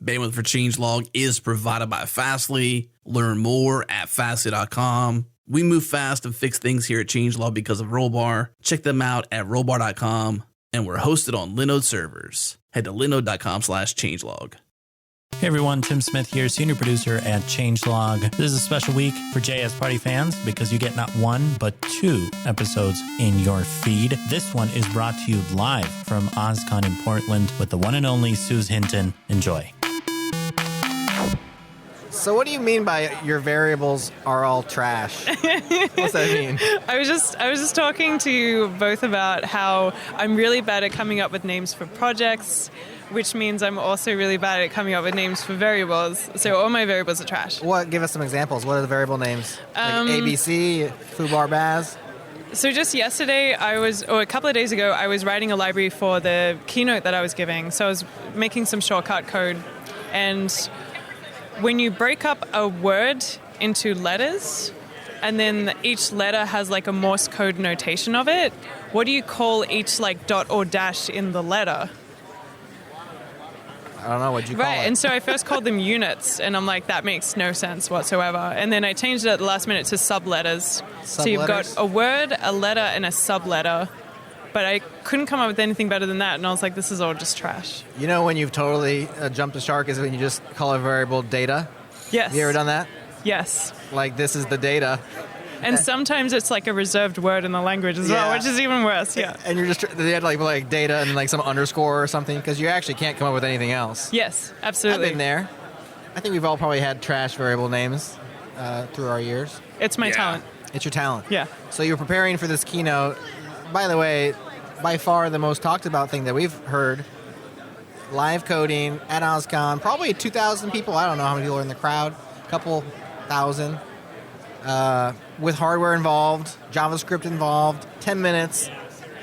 Bandwidth for Changelog is provided by Fastly. Learn more at fastly.com. We move fast and fix things here at Changelog because of Rollbar. Check them out at rollbar.com. And we're hosted on Linode servers. Head to linode.com/changelog. Hey everyone, Tim Smith here, senior producer at Changelog. This is a special week for JS Party fans because you get not one, but 2 episodes in your feed. This one is brought to you live from OSCON in Portland with the one and only Suze Hinton. Enjoy. So what do you mean by your variables are all trash? What's that mean? I was just talking to you both about how I'm really bad at coming up with names for projects, which means I'm also really bad at coming up with names for variables. So all my variables are trash. What? Give us some examples. What are the variable names? Like ABC, foobar, baz? So just yesterday, or a couple of days ago, I was writing a library for the keynote that I was giving. So I was making some shortcut code. And when you break up a word into letters, and then each letter has like a Morse code notation of it, what do you call each like dot or dash in the letter? I don't know, what'd you call it? Right, and so I first called them units, and I'm like, that makes no sense whatsoever. And then I changed it at the last minute to subletters. So you've got a word, a letter, and a subletter. But I couldn't come up with anything better than that, and I was like, this is all just trash. You know when you've totally jumped the shark is when you just call a variable data? Yes. Have you ever done that? Yes. Like, this is the data. And sometimes it's like a reserved word in the language as well, which is even worse, yeah. And you're just, they had like data and like some underscore or something, because you actually can't come up with anything else. Yes, absolutely. I've been there. I think we've all probably had trash variable names through our years. It's my talent. It's your talent. Yeah. So you're preparing for this keynote. By the way, by far the most talked about thing that we've heard, live coding at OSCON, probably 2,000 people. I don't know how many people are in the crowd, a couple thousand, with hardware involved, JavaScript involved, 10 minutes.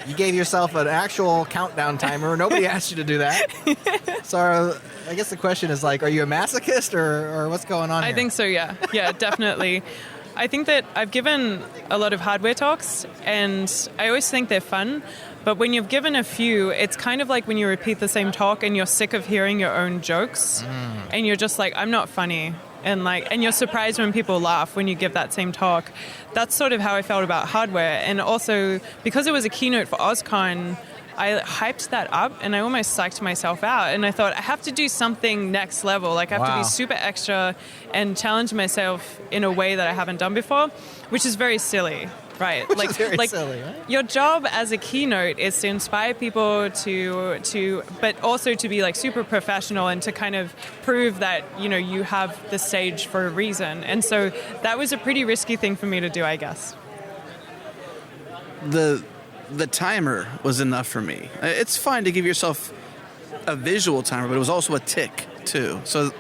You gave yourself an actual countdown timer. Nobody asked you to do that. So I guess the question is like, are you a masochist or what's going on here? I think so, yeah. Yeah, definitely. I think that I've given a lot of hardware talks, and I always think they're fun. But when you've given a few, it's kind of like when you repeat the same talk and you're sick of hearing your own jokes, and you're just like, I'm not funny. And you're surprised when people laugh when you give that same talk. That's sort of how I felt about hardware. And also, because it was a keynote for OSCON, I hyped that up and I almost psyched myself out. And I thought, I have to do something next level. Like, I have to be super extra and challenge myself in a way that I haven't done before, which is very silly. Right, Which is very silly, right? Your job as a keynote is to inspire people but also to be like super professional and to kind of prove that, you know, you have the stage for a reason. And so that was a pretty risky thing for me to do, I guess. The timer was enough for me. It's fine to give yourself a visual timer, but it was also a tick too. So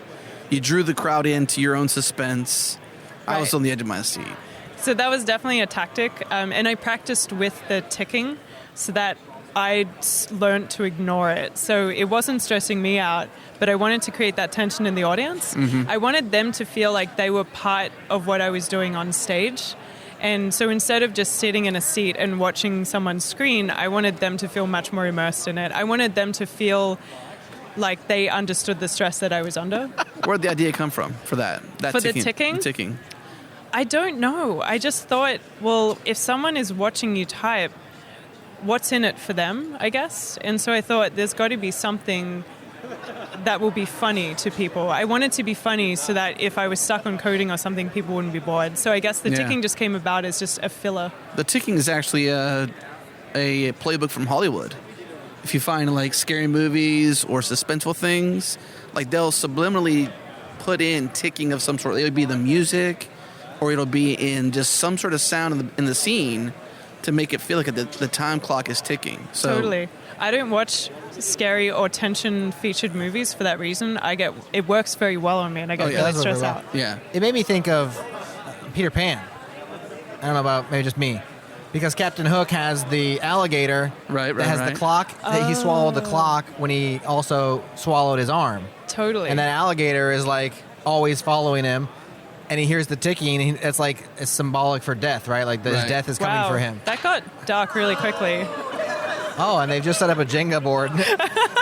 you drew the crowd into your own suspense. Right. I was on the edge of my seat. So that was definitely a tactic, and I practiced with the ticking so that I learned to ignore it. So it wasn't stressing me out, but I wanted to create that tension in the audience. Mm-hmm. I wanted them to feel like they were part of what I was doing on stage. And so instead of just sitting in a seat and watching someone's screen, I wanted them to feel much more immersed in it. I wanted them to feel like they understood the stress that I was under. Where'd the idea come from for that? For the ticking? The ticking. I don't know. I just thought, well, if someone is watching you type, what's in it for them, I guess? And so I thought there's got to be something that will be funny to people. I wanted to be funny so that if I was stuck on coding or something, people wouldn't be bored. So I guess the ticking just came about as just a filler. The ticking is actually a playbook from Hollywood. If you find like scary movies or suspenseful things, like they'll subliminally put in ticking of some sort. It would be the music, or it'll be in just some sort of sound in the scene to make it feel like the time clock is ticking. So, totally. I don't watch scary or tension-featured movies for that reason. It works very well on me, and I get really stressed out. Yeah. It made me think of Peter Pan. I don't know about maybe just me. Because Captain Hook has the alligator that has the clock. That he swallowed the clock when he also swallowed his arm. Totally. And that alligator is like always following him. And he hears the ticking, and it's symbolic for death, right? Like his death is coming for him. That got dark really quickly. Oh, and they've just set up a Jenga board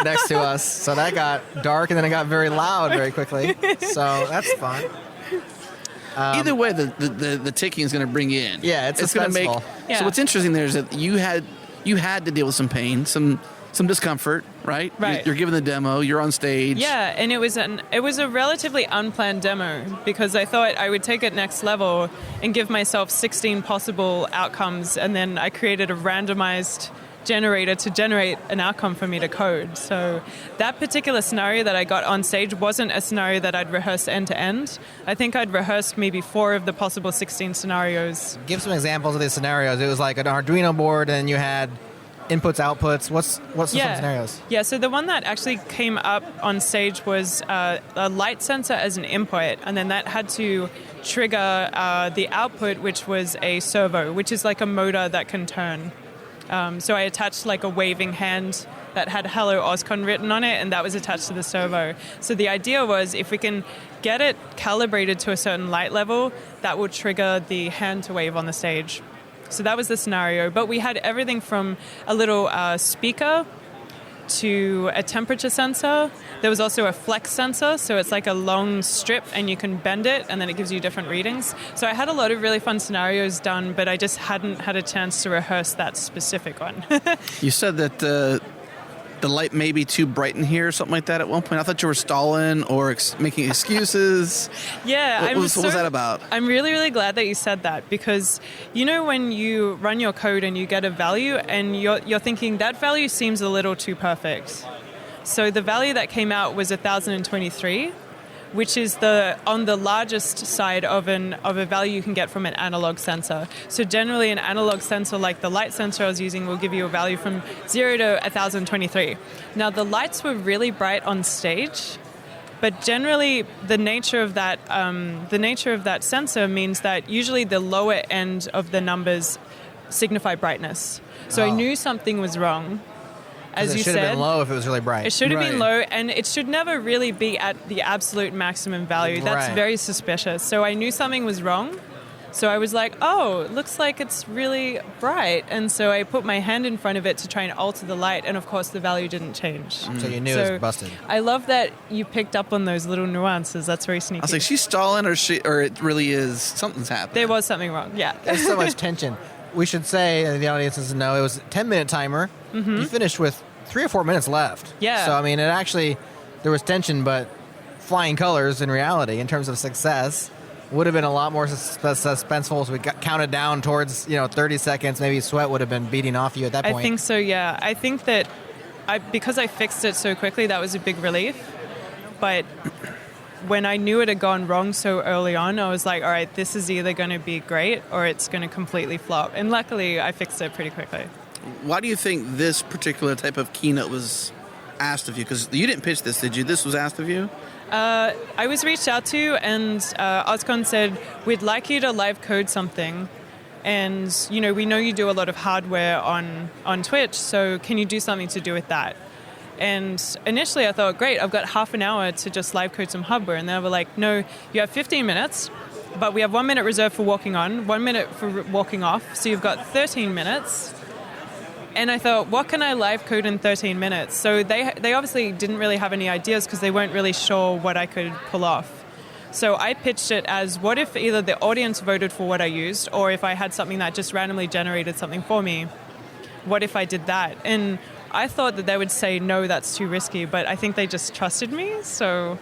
next to us. So that got dark, and then it got very loud very quickly. So that's fun. Either way, the ticking is going to bring you in. Yeah, it's going to make. suspenseful. Yeah. So what's interesting there is that you had to deal with some pain, some discomfort, right? Right. You're giving the demo. You're on stage. Yeah, and it was a relatively unplanned demo because I thought I would take it next level and give myself 16 possible outcomes, and then I created a randomized generator to generate an outcome for me to code. So that particular scenario that I got on stage wasn't a scenario that I'd rehearsed end to end. I think I'd rehearsed maybe 4 of the possible 16 scenarios. Give some examples of these scenarios. It was like an Arduino board, and you had inputs, outputs. What's some scenarios? Yeah, so the one that actually came up on stage was a light sensor as an input, and then that had to trigger the output, which was a servo, which is like a motor that can turn. So I attached like a waving hand that had Hello OSCON written on it, and that was attached to the servo. So the idea was if we can get it calibrated to a certain light level, that will trigger the hand to wave on the stage. So that was the scenario. But we had everything from a little speaker to a temperature sensor. There was also a flex sensor, so it's like a long strip and you can bend it and then it gives you different readings. So I had a lot of really fun scenarios done, but I just hadn't had a chance to rehearse that specific one. You said that the light may be too bright in here or something like that at one point. I thought you were stalling or making excuses. Yeah. What was that about? I'm really, really glad that you said that because, you know, when you run your code and you get a value and you're thinking that value seems a little too perfect. So the value that came out was 1023, which is on the largest side of a value you can get from an analog sensor. So generally an analog sensor like the light sensor I was using will give you a value from 0 to 1023. Now the lights were really bright on stage, but generally the nature of that sensor means that usually the lower end of the numbers signify brightness. So I knew something was wrong. As you said, it should have been low if it was really bright. It should have been low, and it should never really be at the absolute maximum value. That's Right. very suspicious. So I knew something was wrong. So I was like, oh, it looks like it's really bright. And so I put my hand in front of it to try and alter the light, and of course the value didn't change. So you knew it was busted. I love that you picked up on those little nuances. That's very sneaky. I was like, she's stalling or it really is something's happening. There was something wrong, yeah. There's so much tension. We should say, and the audience doesn't know, it was a 10-minute timer. Mm-hmm. You finished with 3 or 4 minutes left. Yeah. So, I mean, there was tension, but flying colors in reality, in terms of success, would have been a lot more suspenseful. So we counted down towards, 30 seconds. Maybe sweat would have been beating off you at that point. I think so, yeah. I think that because I fixed it so quickly, that was a big relief. But when I knew it had gone wrong so early on, I was like, all right, this is either going to be great or it's going to completely flop. And luckily, I fixed it pretty quickly. Why do you think this particular type of keynote was asked of you? Because you didn't pitch this, did you? This was asked of you? I was reached out to, and OSCON said, we'd like you to live code something. And, we know you do a lot of hardware on Twitch, so can you do something to do with that? And initially I thought, great, I've got half an hour to just live code some hardware. And they were like, no, you have 15 minutes, but we have 1 minute reserved for walking on, 1 minute for walking off, so you've got 13 minutes. And I thought, what can I live code in 13 minutes? So they obviously didn't really have any ideas because they weren't really sure what I could pull off. So I pitched it as, what if either the audience voted for what I used, or if I had something that just randomly generated something for me, what if I did that? And I thought that they would say, no, that's too risky, but I think they just trusted me. So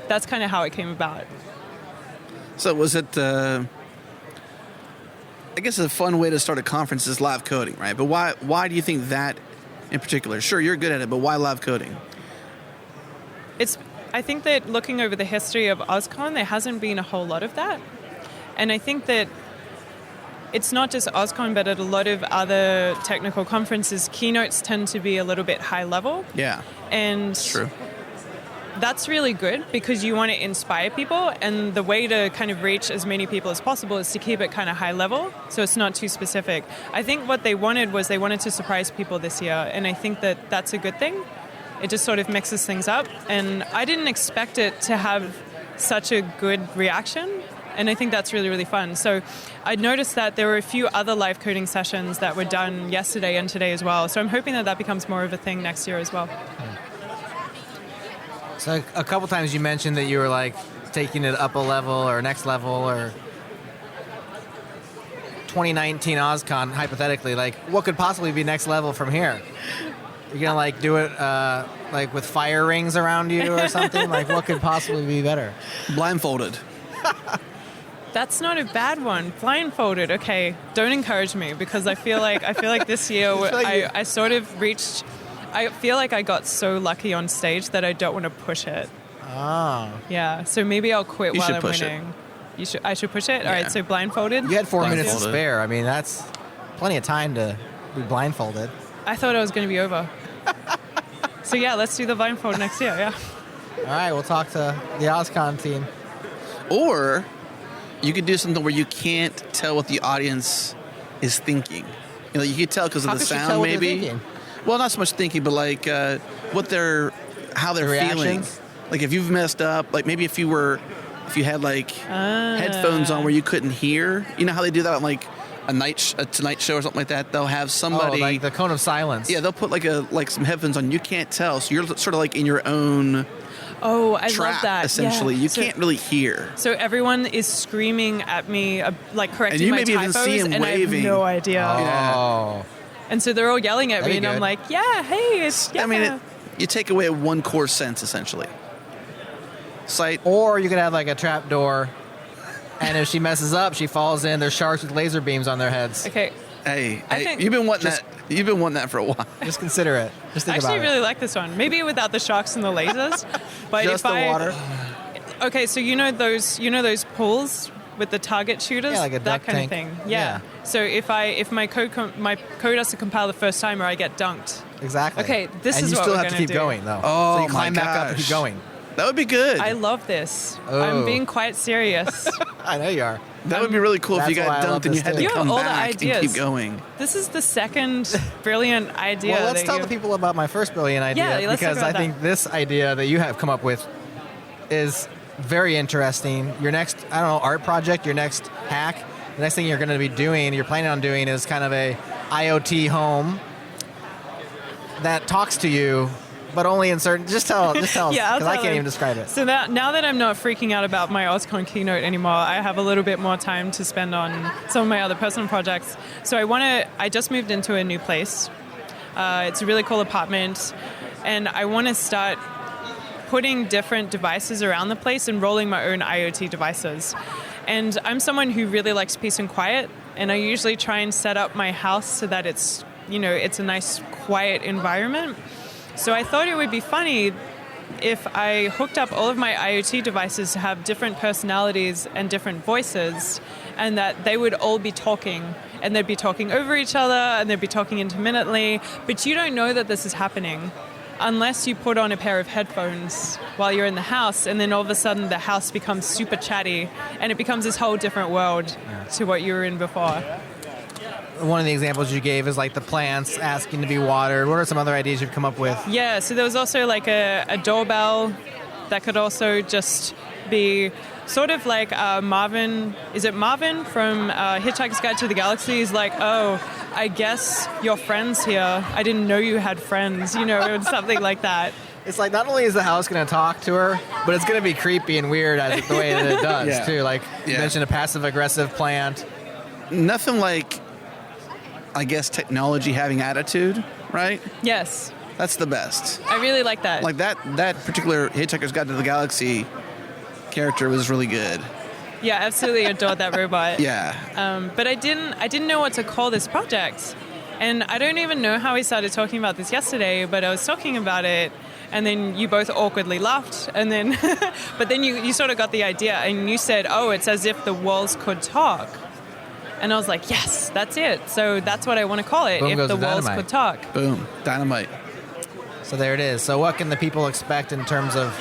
that's kind of how it came about. So was it... I guess a fun way to start a conference is live coding, right? But why do you think that in particular? Sure, you're good at it, but why live coding? I think that looking over the history of OSCON, there hasn't been a whole lot of that. And I think that it's not just OSCON, but at a lot of other technical conferences, keynotes tend to be a little bit high level. Yeah, and true. That's really good because you want to inspire people, and the way to kind of reach as many people as possible is to keep it kind of high level, so it's not too specific. I think what they wanted to surprise people this year, and I think that that's a good thing. It just sort of mixes things up, and I didn't expect it to have such a good reaction. And I think that's really, really fun. So I noticed that there were a few other live coding sessions that were done yesterday and today as well. So I'm hoping that that becomes more of a thing next year as well. So a couple times you mentioned that you were like taking it up a level or next level or 2019 OSCON, hypothetically, like what could possibly be next level from here? You're gonna like do it like with fire rings around you or something? Like what could possibly be better? Blindfolded. That's not a bad one. Blindfolded. Okay, don't encourage me because I feel like this year I sort of reached. I feel like I got so lucky on stage that I don't want to push it. Oh. Yeah. So maybe I'll quit You while should I'm push winning. I should push it. Yeah. All right. So blindfolded. You had 4 minutes to Blindfolded. spare. I mean, that's plenty of time to be blindfolded. I thought it was going to be over. So yeah, let's do the blindfold next year. Yeah. All right, we'll talk to the OSCON team. Or you could do something where you can't tell what the audience is thinking. You know, you could tell because of How the could you sound, tell what they're maybe. thinking? Well, not so much thinking, but like how they're feeling. Reactions? Like if you've messed up, like maybe if you had like headphones on where you couldn't hear. You know how they do that on like a Tonight Show or something like that. They'll have somebody. Oh, like the cone of silence. Yeah, they'll put like some headphones on. You can't tell, so you're sort of like in your own Oh, I trap. love that. Essentially, Yeah. you can't really hear. So everyone is screaming at me, like correcting And you my maybe even typos, see 'em and waving. I have no idea. Oh. And so they're all yelling at That'd me, be and I'm good. like, yeah, hey, it's yeah. I mean, you take away one core sense essentially. Sight. Or you could have like a trap door, and if she messes up, she falls in. There's sharks with laser beams on their heads. Okay. Hey, I think you've been wanting that. You've been wanting that for a while. Just consider it. Just I think actually about really it. like this one. Maybe without the sharks and the lasers. But Just if the water. Okay, so you know those pools with the target shooters, Yeah, like a that duck kind tank. of thing. Yeah. So if my code has to compile the first time, or I get dunked. Exactly. Okay, this and is you what still we're have to gonna keep do. going though. Oh, so you climb my back up and gosh. keep going. That would be good. I love this. Oh. I'm being quite serious. I know you are. That would be really cool if you That's why got I love dunked and you this had too. to You have come all the back and ideas. keep going. This is the second brilliant idea. Well, let's that tell you- the people about my first brilliant idea Yeah, let's talk because I about think that. this idea that you have come up with is very interesting. Your next, I don't know, art project, your next hack, the next thing you're going to be doing, you're planning on doing is kind of a IoT home that talks to you, but only in certain. Just tell us, Yeah, because I'll I tell can't them. even describe it. So now that I'm not freaking out about my OSCON keynote anymore, I have a little bit more time to spend on some of my other personal projects. So I just moved into a new place. It's a really cool apartment, and I want to start putting different devices around the place and rolling my own IoT devices. And I'm someone who really likes peace and quiet, and I usually try and set up my house so that it's a nice, quiet environment. So I thought it would be funny if I hooked up all of my IoT devices to have different personalities and different voices, and that they would all be talking, and they'd be talking over each other, and they'd be talking intermittently, but you don't know that this is happening unless you put on a pair of headphones while you're in the house, and then all of a sudden the house becomes super chatty, and it becomes this whole different world to what you were in before. One of the examples you gave is like the plants asking to be watered. What are some other ideas you've come up with? Yeah, so there was also like a doorbell that could also just be sort of like Marvin. Is it Marvin from Hitchhiker's Guide to the Galaxy? He's like, oh, I guess your friend's here. I didn't know you had friends, or something like that. It's like not only is the house going to talk to her, but it's going to be creepy and weird as the way that it does Yeah. too. Like you Yeah. mentioned, a passive-aggressive plant. Nothing like, I guess, technology having attitude, right? Yes, That's the best. I really like that. Like that particular Hitchhiker's Guide to the Galaxy character was really good. Yeah, absolutely adored that robot. Yeah. But I didn't know what to call this project. And I don't even know how we started talking about this yesterday, but I was talking about it, and then you both awkwardly laughed, and then but then you sort of got the idea, and you said, oh, it's as if the walls could talk. And I was like, yes, that's it. So that's what I want to call it, Boom if goes the the walls dynamite. could talk. Boom. Dynamite. So there it is. So what can the people expect in terms of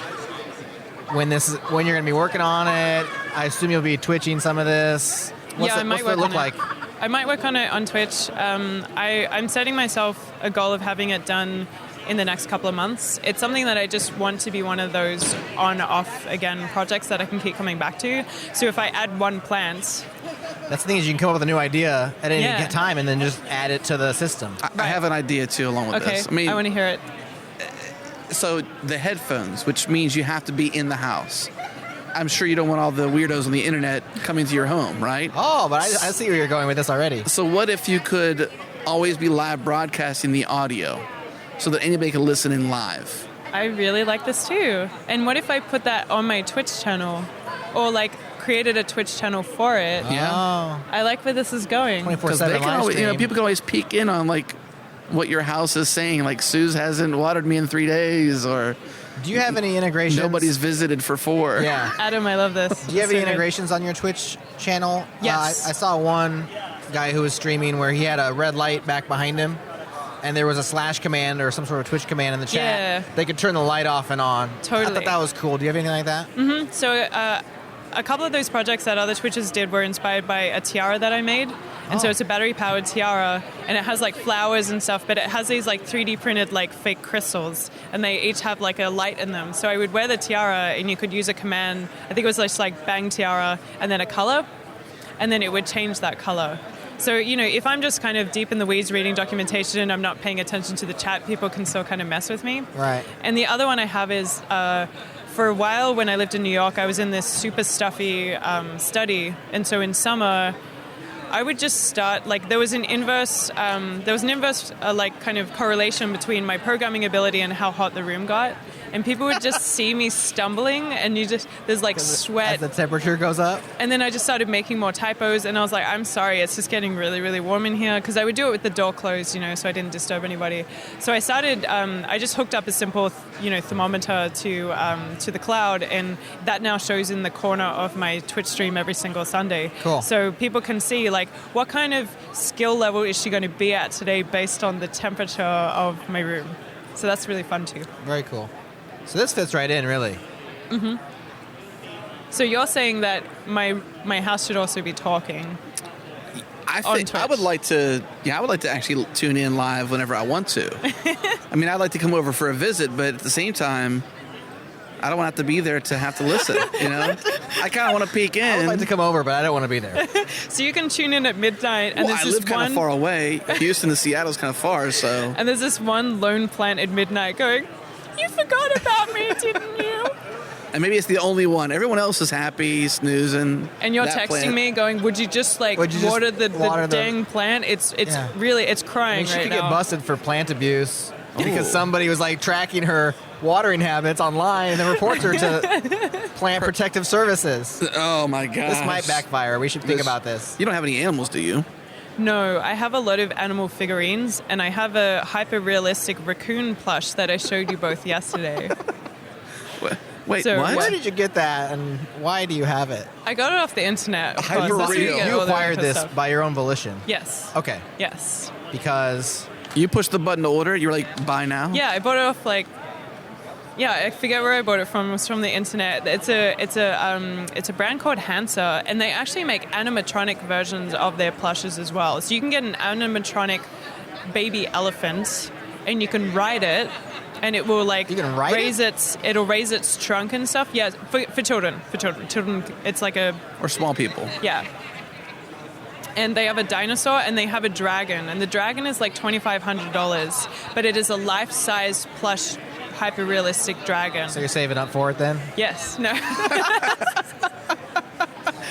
when you're going to be working on it? I assume you'll be twitching some of this. I might what's work it look on like? it. I might work on it on Twitch. I'm setting myself a goal of having it done in the next couple of months. It's something that I just want to be one of those on-off again projects that I can keep coming back to. So if I add one plant, That's the thing is you can come up with a new idea at any time and then just add it to the system. I have an idea too along with okay, this. I mean, I want to hear it. so the headphones, which means you have to be in the house. I'm sure you don't want all the weirdos on the internet coming to your home, right? Oh, but I see where you're going with this already. So what if you could always be live broadcasting the audio so that anybody can listen in live? I really like this too. And what if I put that on my Twitch channel, or like created a Twitch channel for it? Yeah. Oh, I like where this is going. 24/7 Because they can live always, stream. people can always peek in on like what your house is saying. Like Suze hasn't watered me in 3 days, or Do you have any integrations? nobody's visited for 4. Yeah. Adam, I love this. Do you have any So good. integrations on your Twitch channel? Yes. I saw one guy who was streaming where he had a red light back behind him, and there was a slash command or some sort of Twitch command in the chat. Yeah. They could turn the light off and on. I Totally. thought that was cool. Do you have anything like that? So a couple of those projects that other Twitches did were inspired by a tiara that I made. And so it's a battery-powered tiara, and it has like flowers and stuff, but it has these like 3D printed like fake crystals, and they each have like a light in them. So I would wear the tiara, and you could use a command. I think it was just like bang tiara, and then a color, and then it would change that color. So, if I'm just kind of deep in the weeds reading documentation and I'm not paying attention to the chat, people can still kind of mess with me. Right. And the other one I have is, for a while when I lived in New York, I was in this super stuffy study. And so in summer, I would just start, like, there was an inverse like, kind of correlation between my programming ability and how hot the room got. And people would just see me stumbling, and there's like sweat. As the temperature goes up? And then I just started making more typos, and I was like, I'm sorry, it's just getting really, really warm in here, because I would do it with the door closed, so I didn't disturb anybody. So I started, I just hooked up a simple, thermometer to the cloud, and that now shows in the corner of my Twitch stream every single Sunday. Cool. So people can see, like, what kind of skill level is she going to be at today based on the temperature of my room. So that's really fun too. Very cool. So this fits right in, really. So you're saying that my house should also be talking. I On think I Twitch. would like to. Yeah, I would like to actually tune in live whenever I want to. I mean, I'd like to come over for a visit, but at the same time, I don't want to have to be there to have to listen. I kind of want to peek in. I would like to come over, but I don't want to be there. So you can tune in at midnight, and Well, there's I this live kind one. of far away. Houston to Seattle's kind of far, so. And there's this one lone plant at midnight going, "You forgot about me, didn't you?" And maybe it's the only one. Everyone else is happy, snoozing. And you're That texting plant- me going, "Would you just Would you just water the water the- dang plant?" It's Yeah. really, it's I crying mean, she right could now. get busted for plant abuse because Ooh. somebody was like tracking her watering habits online and then reports her to Plant Protective Services. Oh my god. This might backfire. We should think about this. You don't have any animals, do you? No, I have a lot of animal figurines, and I have a hyper-realistic raccoon plush that I showed you both yesterday. Wait, So, what? Where did you get that, and why do you have it? I got it off the internet. Of course. Hyper That's where real. get You all the acquired info this stuff. by your own volition. Yes. Okay, Yes. because You pushed the button to order. You were like, buy now. Yeah, I bought it off I forget where I bought it from. It was from the internet. It's a brand called Hansa, and they actually make animatronic versions of their plushes as well. So you can get an animatronic baby elephant, and you can ride it, and it will You can ride it? it'll raise its trunk and stuff. Yeah, for children. Children, it's like a Or small people. yeah. And they have a dinosaur, and they have a dragon, and the dragon is like $2,500, but it is a life-size plush, hyper-realistic dragon. so you're saving up for it then. Yes, no.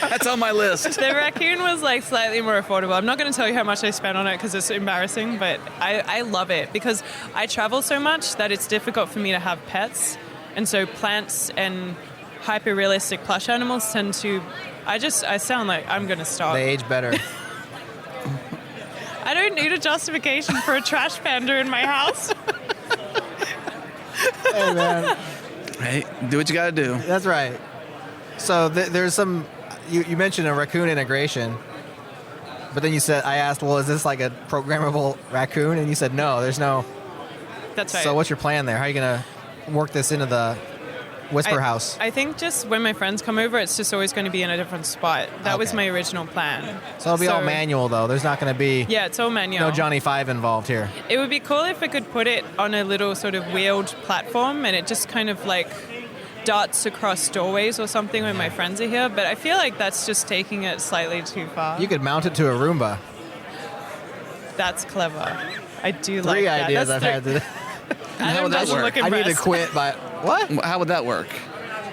That's on my list. The raccoon was like slightly more affordable. I'm not going to tell you how much I spent on it because it's embarrassing, but I love it because I travel so much that it's difficult for me to have pets, and so plants and hyper-realistic plush animals tend to. I sound like I'm going to stop. They age better. I don't need a justification for a trash panda in my house. Hey man, Hey, do what you got to do. that's right. So there's some. You mentioned a raccoon integration, but then I asked, well, is this like a programmable raccoon? And you said no, there's no. That's right. So what's your plan there? How are you gonna work this into the Whisper House. I think just when my friends come over, it's just always going to be in a different spot. That was Okay. my original plan. So it'll be all manual, though. There's not going to be Yeah, it's all manual. no Johnny Five involved here. It would be cool if I could put it on a little sort of wheeled platform and it just kind of like darts across doorways or something when my friends are here. But I feel like that's just taking it slightly too far. You could mount it to a Roomba. That's clever. I do like Three that. ideas That's I've had today. how Adam would that doesn't work? look I need to impressed. quit, but what? How would that work?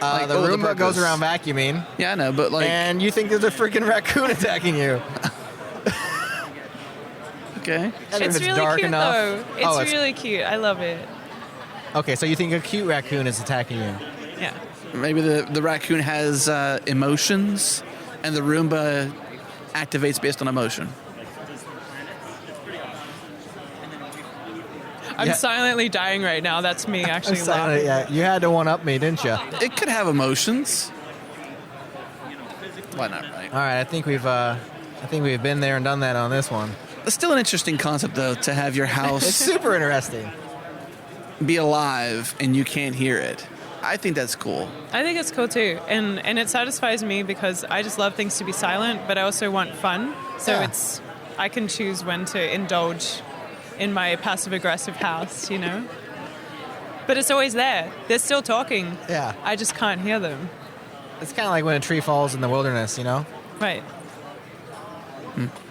Like, The what would Roomba goes purpose? around vacuuming, Yeah, I know, but like, and you think there's a freaking raccoon attacking you. okay. I don't know It's if really dark cute enough. though. It's Oh, really cute. I love it. Okay, so you think a cute raccoon is attacking you? Yeah. Maybe the raccoon has emotions, and the Roomba activates based on emotion. I'm Yeah. silently dying right now. That's me actually I'm sorry, laughing. yeah, you had to one up me, didn't you? All It could have emotions. Why not, right? right, I think we've been there and done that on this one. It's still an interesting concept, though, to have your It's house super interesting. be alive and you can't hear it. I think that's cool. I think it's cool too. And it satisfies me because I just love things to be silent, but I also want fun. So Yeah. I can choose when to indulge in my passive aggressive house, you know? But it's always there. They're still talking. Yeah, I just can't hear them. it's kind of like when a tree falls in the wilderness, you know? Right.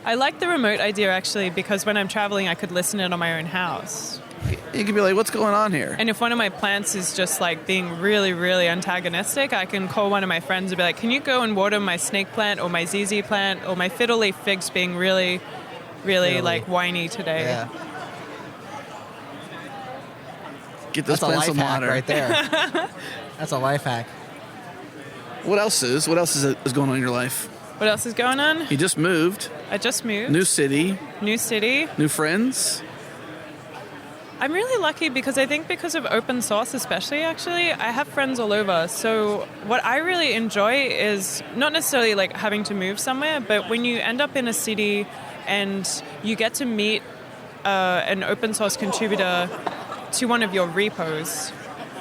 I like the remote idea actually because when I'm traveling, I could listen in on my own house. You could be like, what's going on here? And if one of my plants is just like being really, really antagonistic, I can call one of my friends and be like, can you go and water my snake plant or my ZZ plant or my fiddle leaf fig's being really, really Fiddle like leaf. whiny today? Yeah, Get those that's a plants life some hack water. right there. That's a life hack. What else is going on in your life? What else is going on? You just moved, I just moved. new city, New city. new friends. I'm really lucky because I think because of open source especially, actually, I have friends all over. So what I really enjoy is not necessarily like having to move somewhere, but when you end up in a city and you get to meet an open source contributor to one of your repos.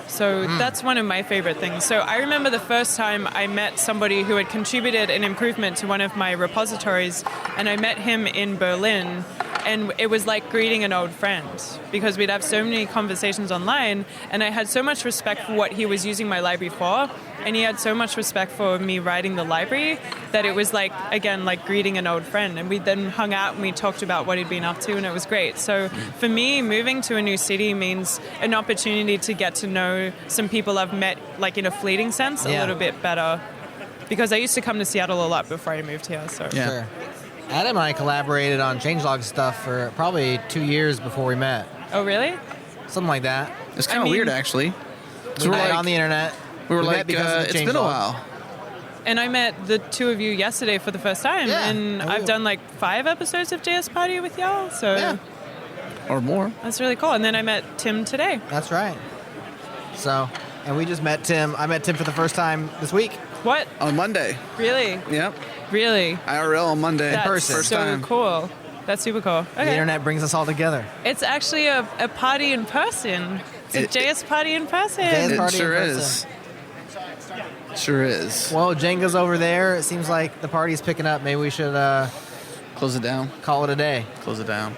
So that's one of my favorite things. So I remember the first time I met somebody who had contributed an improvement to one of my repositories, and I met him in Berlin, and it was like greeting an old friend because we'd have so many conversations online, and I had so much respect for what he was using my library for, and he had so much respect for me writing the library that it was like, again, like greeting an old friend. And we then hung out and we talked about what he'd been up to, and it was great. So for me, moving to a new city means an opportunity to get to know some people I've met, like in a fleeting sense, a Yeah. little bit better. Because I used to come to Seattle a lot before I moved here. So Yeah. Sure. Adam and I collaborated on changelog stuff for probably 2 years before we met. Oh, really? Something like that. It's kind of mean- weird, actually. We we're met like- on the internet. We were met like, because of the it's been a changelog. while. And I met the two of you yesterday for the first time. Yeah. And Oh, I've yeah. done like 5 episodes of JS Party with y'all. So Yeah, Or more. that's really cool. And then I met Tim today. that's right. So, and we just met Tim. I met Tim for the first time this week. What? On Monday. Really? Yep. Really? IRL on Monday. That's person. First so time. cool. That's super cool. The Okay. internet brings us all together. It's actually a party in person. It's a It- JS party in person. JS It party in sure person. is. Sure is. Well, Jenga's over there. It seems like the party's picking up. Maybe we should Close it down. call it a day. Close it down.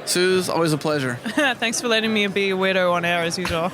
Suze, always a pleasure. Thanks for letting me be a weirdo on air as usual.